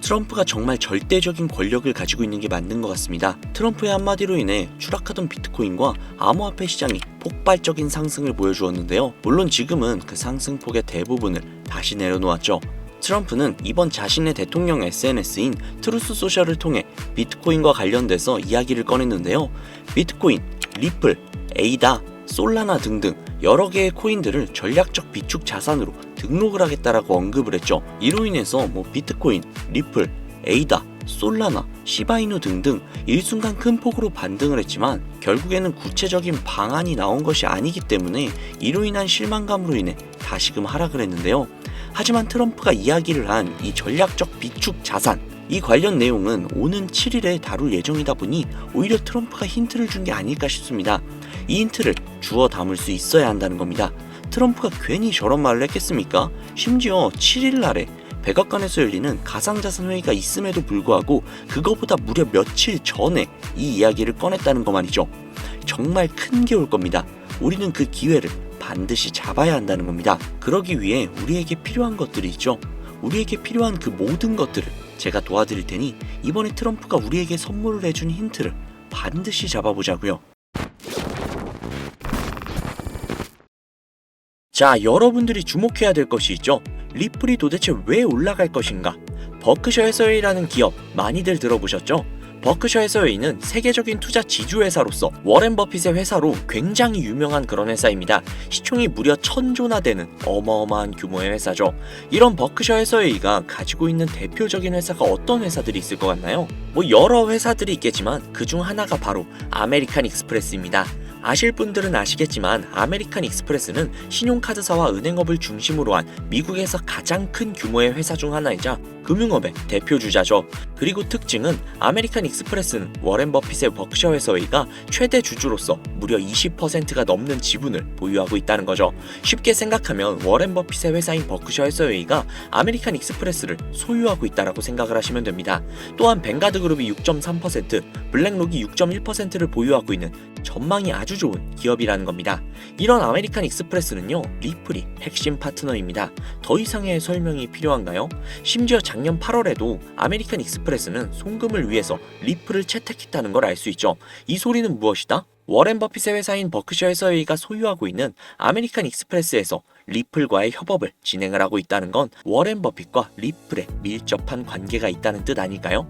트럼프가 정말 절대적인 권력을 가지고 있는 게 맞는 것 같습니다. 트럼프의 한마디로 인해 추락하던 비트코인과 암호화폐 시장이 폭발적인 상승을 보여주었는데요. 물론 지금은 그 상승폭의 대부분을 다시 내려놓았죠. 트럼프는 이번 자신의 대통령 SNS인 트루스 소셜을 통해 비트코인과 관련돼서 이야기를 꺼냈는데요. 비트코인, 리플, 에이다, 솔라나 등등 여러 개의 코인들을 전략적 비축 자산으로 등록을 하겠다라고 언급을 했죠. 이로 인해서 비트코인, 리플, 에이다, 솔라나, 시바이누 등등 일순간 큰 폭으로 반등을 했지만 결국에는 구체적인 방안이 나온 것이 아니기 때문에 이로 인한 실망감으로 인해 다시금 하락을 했는데요. 하지만 트럼프가 이야기를 한 이 전략적 비축 자산, 이 관련 내용은 오는 7일에 다룰 예정이다 보니 오히려 트럼프가 힌트를 준 게 아닐까 싶습니다. 이 힌트를 주워 담을 수 있어야 한다는 겁니다. 트럼프가 괜히 저런 말을 했겠습니까? 심지어 7일 날에 백악관에서 열리는 가상자산 회의가 있음에도 불구하고 그거보다 무려 며칠 전에 이 이야기를 꺼냈다는 거 말이죠. 정말 큰 게 올 겁니다. 우리는 그 기회를 반드시 잡아야 한다는 겁니다. 그러기 위해 우리에게 필요한 것들이 있죠. 우리에게 필요한 그 모든 것들을 제가 도와드릴 테니 이번에 트럼프가 우리에게 선물을 해준 힌트를 반드시 잡아보자고요. 자, 여러분들이 주목해야 될 것이 있죠. 리플이 도대체 왜 올라갈 것인가? 버크셔 해서웨이라는 기업 많이들 들어보셨죠? 버크셔 해서웨이는 세계적인 투자 지주회사로서 워렌 버핏의 회사로 굉장히 유명한 그런 회사입니다. 시총이 무려 1000조나 되는 어마어마한 규모의 회사죠. 이런 버크셔 해서웨이가 가지고 있는 대표적인 회사가 어떤 회사들이 있을 것 같나요? 여러 회사들이 있겠지만 그중 하나가 바로 아메리칸 익스프레스입니다. 아실 분들은 아시겠지만 아메리칸 익스프레스는 신용카드사와 은행업을 중심으로 한 미국에서 가장 큰 규모의 회사 중 하나이자 금융업의 대표 주자죠. 그리고 특징은 아메리칸 익스프레스는 워렌 버핏의 버크셔 해서웨이가 최대 주주로서 무려 20%가 넘는 지분을 보유하고 있다는 거죠. 쉽게 생각하면 워렌 버핏의 회사인 버크셔 해서웨이가 아메리칸 익스프레스를 소유하고 있다라고 생각을 하시면 됩니다. 또한 벵가드 그룹이 6.3%, 블랙록이 6.1%를 보유하고 있는 전망이 아주 좋은 기업이라는 겁니다. 이런 아메리칸 익스프레스는요, 리플이 핵심 파트너입니다. 더 이상의 설명이 필요한가요? 심지어 작년 8월에도 아메리칸 익스프레스는 송금을 위해서 리플을 채택했다는 걸 알 수 있죠. 이 소리는 무엇이다? 워렌 버핏의 회사인 버크셔 해서웨이가 소유하고 있는 아메리칸 익스프레스에서 리플과의 협업을 진행을 하고 있다는 건 워렌 버핏과 리플에 밀접한 관계가 있다는 뜻 아닐까요?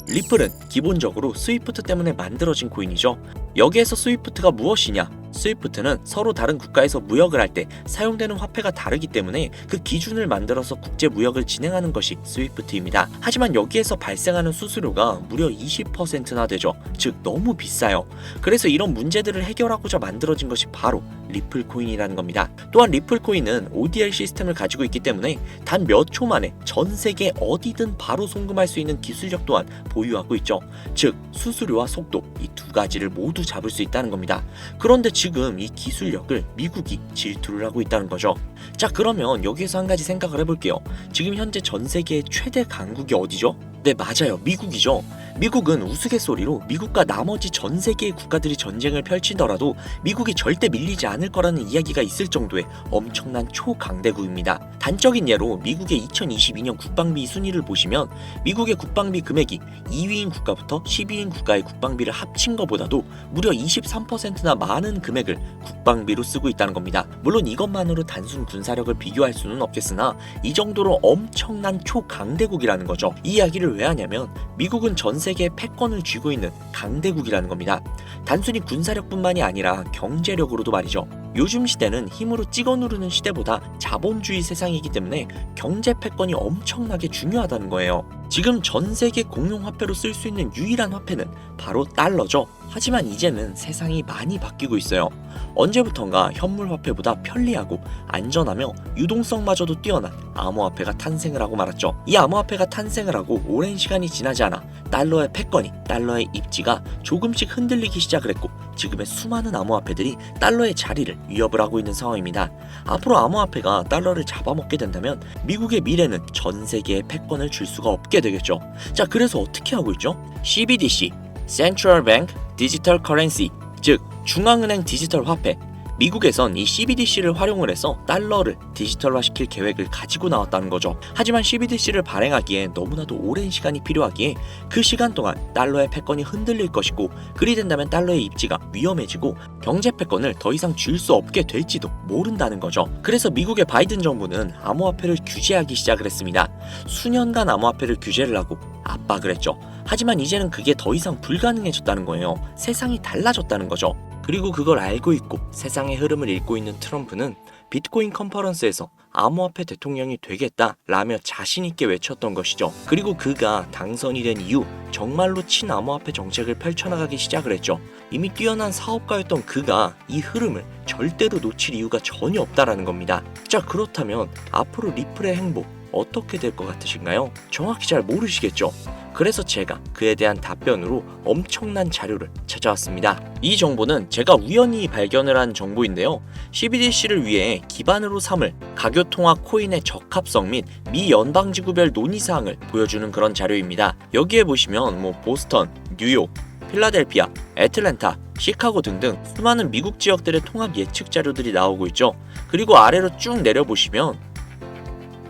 리플은 기본적으로 스위프트 때문에 만들어진 코인이죠. 여기에서 스위프트가 무엇이냐? 스위프트는 서로 다른 국가에서 무역을 할 때 사용되는 화폐가 다르기 때문에 그 기준을 만들어서 국제 무역을 진행하는 것이 스위프트입니다. 하지만 여기에서 발생하는 수수료가 무려 20%나 되죠. 즉 너무 비싸요. 그래서 이런 문제들을 해결하고자 만들어진 것이 바로 리플 코인이라는 겁니다. 또한 리플 코인은 ODR 시스템을 가지고 있기 때문에 단 몇 초 만에 전 세계 어디든 바로 송금할 수 있는 기술력 또한 보유하고 있죠. 즉 수수료와 속도, 이 두 가지를 모두 잡을 수 있다는 겁니다. 그런데 지금 이 기술력을 미국이 질투를 하고 있다는 거죠. 자, 그러면 여기에서 한 가지 생각을 해볼게요. 지금 현재 전 세계의 최대 강국이 어디죠? 네, 맞아요. 미국이죠. 미국은 우스갯소리로 미국과 나머지 전 세계의 국가들이 전쟁을 펼치더라도 미국이 절대 밀리지 않을 거라는 이야기가 있을 정도의 엄청난 초강대국입니다. 단적인 예로 미국의 2022년 국방비 순위를 보시면 미국의 국방비 금액이 2위인 국가부터 10위인 국가의 국방비를 합친 것보다도 무려 23%나 많은 금액을 국방비로 쓰고 있다는 겁니다. 물론 이것만으로 단순 군사력을 비교할 수는 없겠으나 이 정도로 엄청난 초강대국이라는 거죠. 이 이야기를 왜 하냐면 미국은 전 세계의 패권을 쥐고 있는 강대국이라는 겁니다. 단순히 군사력뿐만이 아니라 경제력으로도 말이죠. 요즘 시대는 힘으로 찍어 누르는 시대보다 자본주의 세상이기 때문에 경제 패권이 엄청나게 중요하다는 거예요. 지금 전 세계 공용 화폐로 쓸 수 있는 유일한 화폐는 바로 달러죠. 하지만 이제는 세상이 많이 바뀌고 있어요. 언제부턴가 현물 화폐보다 편리하고 안전하며 유동성마저도 뛰어난 암호화폐가 탄생을 하고 말았죠. 이 암호화폐가 탄생을 하고 오랜 시간이 지나지 않아 달러의 패권이, 달러의 입지가 조금씩 흔들리기 시작을 했고 지금의 수많은 암호화폐들이 달러의 자리를 위협을 하고 있는 상황입니다. 앞으로 암호화폐가 달러를 잡아먹게 된다면 미국의 미래는 전 세계에 패권을 줄 수가 없게 되겠죠. 자, 그래서 어떻게 하고 있죠? CBDC, Central Bank Digital Currency, 즉 중앙은행 디지털 화폐, 미국에선 이 CBDC를 활용을 해서 달러를 디지털화시킬 계획을 가지고 나왔다는 거죠. 하지만 CBDC를 발행하기에 너무나도 오랜 시간이 필요하기에 그 시간 동안 달러의 패권이 흔들릴 것이고, 그리 된다면 달러의 입지가 위험해지고 경제 패권을 더 이상 줄 수 없게 될지도 모른다는 거죠. 그래서 미국의 바이든 정부는 암호화폐를 규제하기 시작을 했습니다. 수년간 암호화폐를 규제를 하고 압박을 했죠. 하지만 이제는 그게 더 이상 불가능해졌다는 거예요. 세상이 달라졌다는 거죠. 그리고 그걸 알고 있고 세상의 흐름을 읽고 있는 트럼프는 비트코인 컨퍼런스에서 암호화폐 대통령이 되겠다라며 자신있게 외쳤던 것이죠. 그리고 그가 당선이 된 이후 정말로 친암호화폐 정책을 펼쳐나가기 시작을 했죠. 이미 뛰어난 사업가였던 그가 이 흐름을 절대로 놓칠 이유가 전혀 없다라는 겁니다. 자, 그렇다면 앞으로 리플의 행보 어떻게 될 것 같으신가요? 정확히 잘 모르시겠죠? 그래서 제가 그에 대한 답변으로 엄청난 자료를 찾아왔습니다. 이 정보는 제가 우연히 발견을 한 정보인데요. CBDC를 위해 기반으로 삼을 가교통화 코인의 적합성 및 미 연방지구별 논의사항을 보여주는 그런 자료입니다. 여기에 보시면 보스턴, 뉴욕, 필라델피아, 애틀랜타, 시카고 등등 수많은 미국 지역들의 통합 예측 자료들이 나오고 있죠. 그리고 아래로 쭉 내려보시면,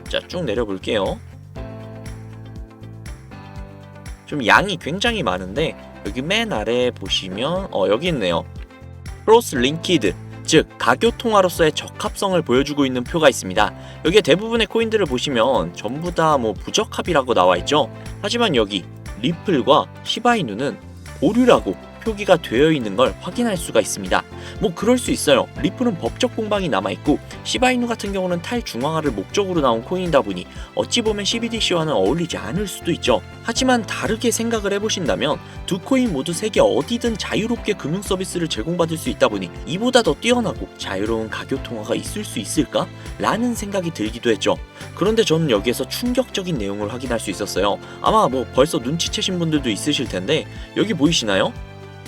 자, 쭉 내려볼게요. 좀 양이 굉장히 많은데 여기 맨 아래에 보시면 여기 있네요. 크로스 링키드, 즉 가교통화로서의 적합성을 보여주고 있는 표가 있습니다. 여기에 대부분의 코인들을 보시면 전부 다 부적합이라고 나와 있죠. 하지만 여기 리플과 시바이누는 보류라고 표기가 되어 있는 걸 확인할 수가 있습니다. 그럴 수 있어요. 리플은 법적 공방이 남아있고 시바이누 같은 경우는 탈중앙화를 목적으로 나온 코인이다 보니 어찌 보면 CBDC와는 어울리지 않을 수도 있죠. 하지만 다르게 생각을 해보신다면 두 코인 모두 세계 어디든 자유롭게 금융 서비스를 제공받을 수 있다 보니 이보다 더 뛰어나고 자유로운 가교통화가 있을 수 있을까? 라는 생각이 들기도 했죠. 그런데 저는 여기에서 충격적인 내용을 확인할 수 있었어요. 아마 벌써 눈치채신 분들도 있으실 텐데 여기 보이시나요?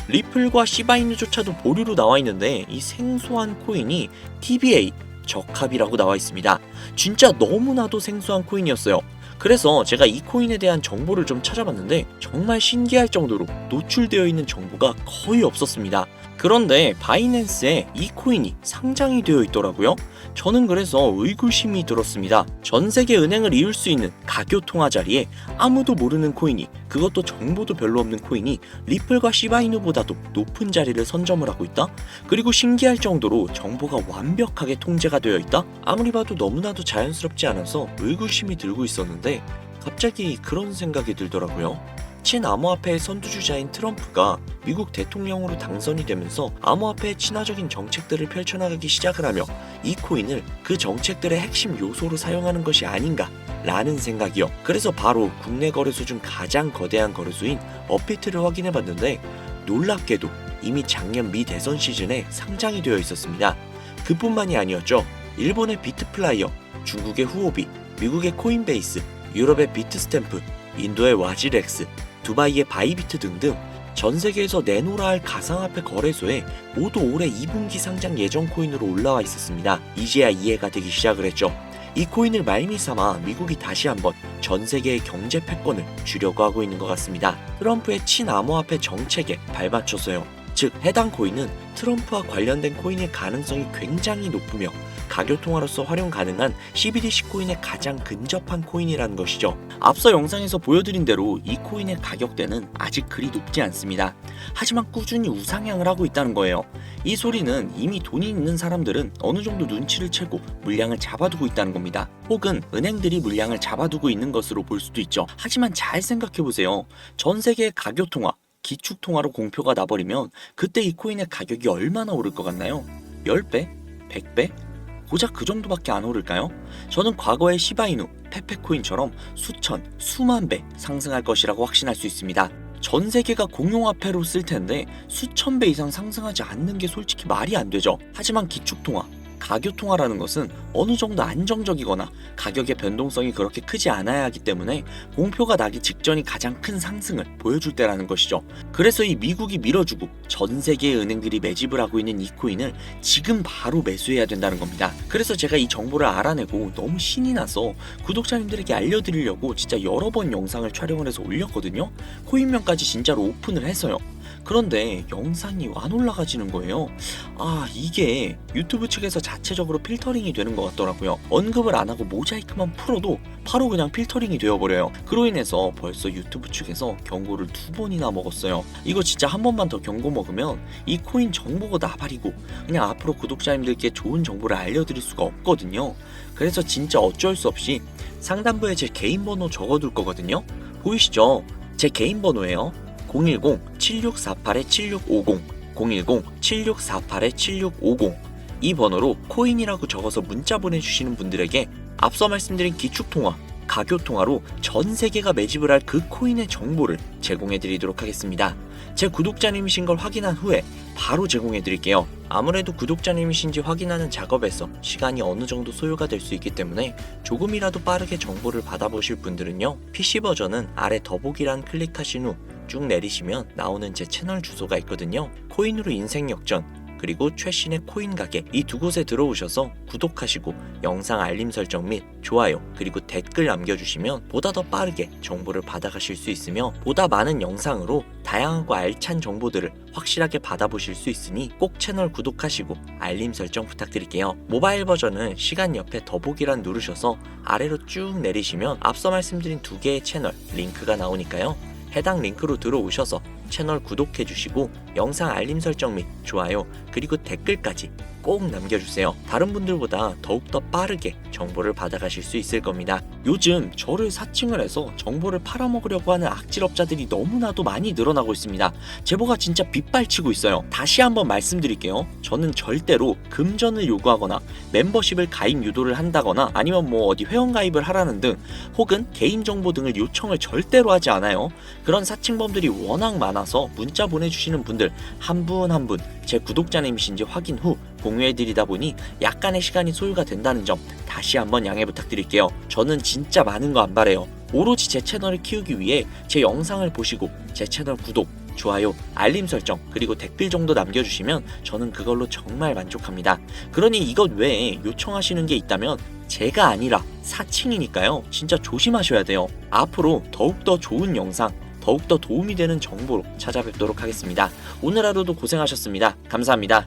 리플과 시바이누조차도 보류로 나와 있는데 이 생소한 코인이 TBA 적합이라고 나와 있습니다. 진짜 너무나도 생소한 코인이었어요. 그래서 제가 이 코인에 대한 정보를 좀 찾아봤는데 정말 신기할 정도로 노출되어 있는 정보가 거의 없었습니다. 그런데 바이낸스에 이 코인이 상장이 되어 있더라고요. 저는 그래서 의구심이 들었습니다. 전 세계 은행을 이을 수 있는 가교통화 자리에 아무도 모르는 코인이, 그것도 정보도 별로 없는 코인이 리플과 시바이누보다도 높은 자리를 선점을 하고 있다? 그리고 신기할 정도로 정보가 완벽하게 통제가 되어 있다? 아무리 봐도 너무나도 자연스럽지 않아서 의구심이 들고 있었는데 갑자기 그런 생각이 들더라고요. 친암호화폐의 선두주자인 트럼프가 미국 대통령으로 당선이 되면서 암호화폐의 친화적인 정책들을 펼쳐나가기 시작을 하며 이 코인을 그 정책들의 핵심 요소로 사용하는 것이 아닌가 라는 생각이요. 그래서 바로 국내 거래소 중 가장 거대한 거래소인 업비트를 확인해봤는데 놀랍게도 이미 작년 미 대선 시즌에 상장이 되어 있었습니다. 그뿐만이 아니었죠. 일본의 비트플라이어, 중국의 후오비, 미국의 코인베이스, 유럽의 비트스탬프, 인도의 와지렉스, 두바이의 바이비트 등등 전 세계에서 내놓으라 할 가상화폐 거래소에 모두 올해 2분기 상장 예정 코인으로 올라와 있었습니다. 이제야 이해가 되기 시작을 했죠. 이 코인을 말미삼아 미국이 다시 한번 전 세계의 경제 패권을 주려고 하고 있는 것 같습니다. 트럼프의 친암호화폐 정책에 발맞춰서요. 즉 해당 코인은 트럼프와 관련된 코인일 가능성이 굉장히 높으며 가교통화로서 활용 가능한 CBDC 코인에 가장 근접한 코인이라는 것이죠. 앞서 영상에서 보여드린 대로 이 코인의 가격대는 아직 그리 높지 않습니다. 하지만 꾸준히 우상향을 하고 있다는 거예요. 이 소리는 이미 돈이 있는 사람들은 어느 정도 눈치를 채고 물량을 잡아두고 있다는 겁니다. 혹은 은행들이 물량을 잡아두고 있는 것으로 볼 수도 있죠. 하지만 잘 생각해보세요. 전 세계의 가교통화, 기축통화로 공표가 나버리면 그때 이 코인의 가격이 얼마나 오를 것 같나요? 10배? 100배? 고작 그 정도밖에 안 오를까요? 저는 과거의 시바이누, 페페코인처럼 수천, 수만 배 상승할 것이라고 확신할 수 있습니다. 전 세계가 공용화폐로 쓸 텐데 수천 배 이상 상승하지 않는 게 솔직히 말이 안 되죠. 하지만 기축통화, 가교통화라는 것은 어느 정도 안정적이거나 가격의 변동성이 그렇게 크지 않아야 하기 때문에 공표가 나기 직전이 가장 큰 상승을 보여줄 때라는 것이죠. 그래서 이 미국이 밀어주고 전 세계의 은행들이 매집을 하고 있는 이 코인을 지금 바로 매수해야 된다는 겁니다. 그래서 제가 이 정보를 알아내고 너무 신이 나서 구독자님들에게 알려드리려고 진짜 여러 번 영상을 촬영을 해서 올렸거든요. 코인명까지 진짜로 오픈을 해서요. 그런데 영상이 안 올라가지는 거예요. 이게 유튜브 측에서 자체적으로 필터링이 되는 것 같더라고요. 언급을 안 하고 모자이크만 풀어도 바로 그냥 필터링이 되어버려요. 그로 인해서 벌써 유튜브 측에서 경고를 2번이나 먹었어요. 이거 진짜 한 번만 더 경고 먹으면 이 코인 정보가 나발이고 그냥 앞으로 구독자님들께 좋은 정보를 알려드릴 수가 없거든요. 그래서 진짜 어쩔 수 없이 상단부에 제 개인 번호 적어둘 거거든요. 보이시죠? 제 개인 번호예요. 010-7648-7650 010-7648-7650 이 번호로 코인이라고 적어서 문자 보내주시는 분들에게 앞서 말씀드린 기축통화, 가교통화로 전 세계가 매집을 할 그 코인의 정보를 제공해드리도록 하겠습니다. 제 구독자님이신 걸 확인한 후에 바로 제공해드릴게요. 아무래도 구독자님이신지 확인하는 작업에서 시간이 어느 정도 소요가 될 수 있기 때문에 조금이라도 빠르게 정보를 받아보실 분들은요, PC 버전은 아래 더보기란 클릭하신 후 쭉 내리시면 나오는 제 채널 주소가 있거든요. 코인으로 인생 역전, 그리고 최신의 코인 가게 이 두 곳에 들어오셔서 구독하시고 영상 알림 설정 및 좋아요 그리고 댓글 남겨주시면 보다 더 빠르게 정보를 받아가실 수 있으며 보다 많은 영상으로 다양하고 알찬 정보들을 확실하게 받아보실 수 있으니 꼭 채널 구독하시고 알림 설정 부탁드릴게요. 모바일 버전은 시간 옆에 더보기란 누르셔서 아래로 쭉 내리시면 앞서 말씀드린 두 개의 채널 링크가 나오니까요. 해당 링크로 들어오셔서 채널 구독해주시고 영상 알림 설정 및 좋아요 그리고 댓글까지 꼭 남겨주세요. 다른 분들보다 더욱더 빠르게 정보를 받아가실 수 있을 겁니다. 요즘 저를 사칭을 해서 정보를 팔아먹으려고 하는 악질업자들이 너무나도 많이 늘어나고 있습니다. 제보가 진짜 빗발치고 있어요. 다시 한번 말씀드릴게요. 저는 절대로 금전을 요구하거나 멤버십을 가입 유도를 한다거나 아니면 어디 회원가입을 하라는 등 혹은 개인정보 등을 요청을 절대로 하지 않아요. 그런 사칭범들이 워낙 많아서 문자 보내주시는 분들 한 분 한 분 제 구독자님이신지 확인 후 공유해드리다 보니 약간의 시간이 소요가 된다는 점 다시 한번 양해 부탁드릴게요. 저는 진짜 많은 거 안 바래요. 오로지 제 채널을 키우기 위해 제 영상을 보시고 제 채널 구독, 좋아요, 알림 설정 그리고 댓글 정도 남겨주시면 저는 그걸로 정말 만족합니다. 그러니 이것 외에 요청하시는 게 있다면 제가 아니라 사칭이니까요. 진짜 조심하셔야 돼요. 앞으로 더욱더 좋은 영상, 더욱더 도움이 되는 정보로 찾아뵙도록 하겠습니다. 오늘 하루도 고생하셨습니다. 감사합니다.